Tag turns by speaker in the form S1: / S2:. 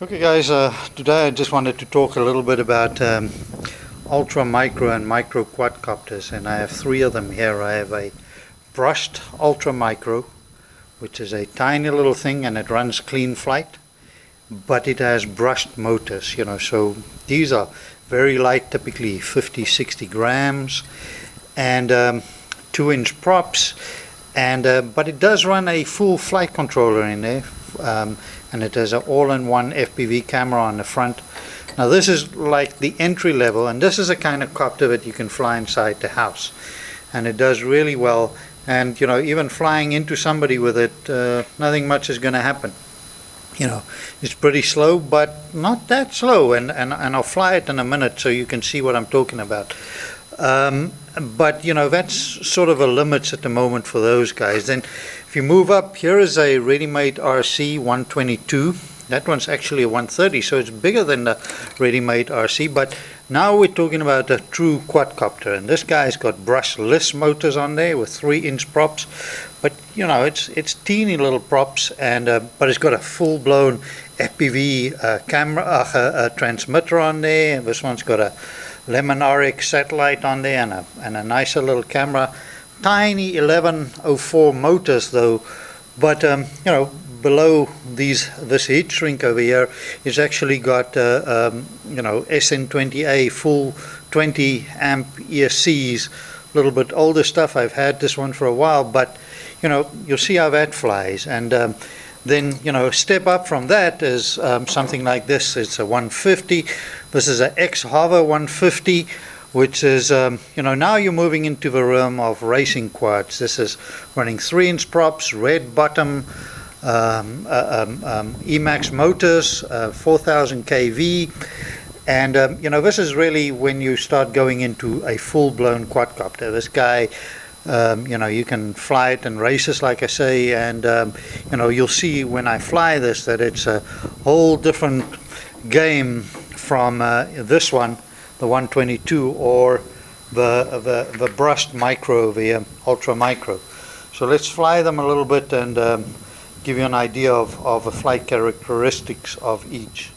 S1: Okay guys, today I just wanted to talk a little bit about ultra micro and micro quadcopters, and I have three of them here. I have a brushed ultra micro, which is a tiny little thing and it runs clean flight, but it has brushed motors, so these are very light, typically 50-60 grams, and 2-inch props, and but it does run a full flight controller in there, and it has an all-in-one FPV camera on the front. Now this is like the entry level, and this is a kind of copter that you can fly inside the house, and it does really well. And even flying into somebody with it, nothing much is going to happen. It's pretty slow, but not that slow, and I'll fly it in a minute so you can see what I'm talking about. But that's sort of a limits at the moment for those guys. Then if you move up, here is a ready-made RC 122. That one's actually a 130, so it's bigger than the ready-made RC, but now we're talking about a true quadcopter, and this guy's got brushless motors on there with 3-inch props, but it's teeny little props, and but it's got a full-blown FPV camera transmitter on there. This one's got a Lemon RX satellite on there, and a nicer little camera. Tiny 1104 motors though, but below this heat shrink over here is actually got SN20A full 20 amp ESCs, a little bit older stuff. I've had this one for a while, but you'll see how that flies. And then step up from that is something like this. It's a 150. This is a XHover 150, which is now you're moving into the realm of racing quads. This is running 3-inch props, red bottom, Emax motors, 4000 kV, and this is really when you start going into a full-blown quadcopter. This guy, you can fly it in races, like I say, and you'll see when I fly this that it's a whole different game from this one, the 122, or the brushed micro, the ultra micro. So let's fly them a little bit and give you an idea of the flight characteristics of each.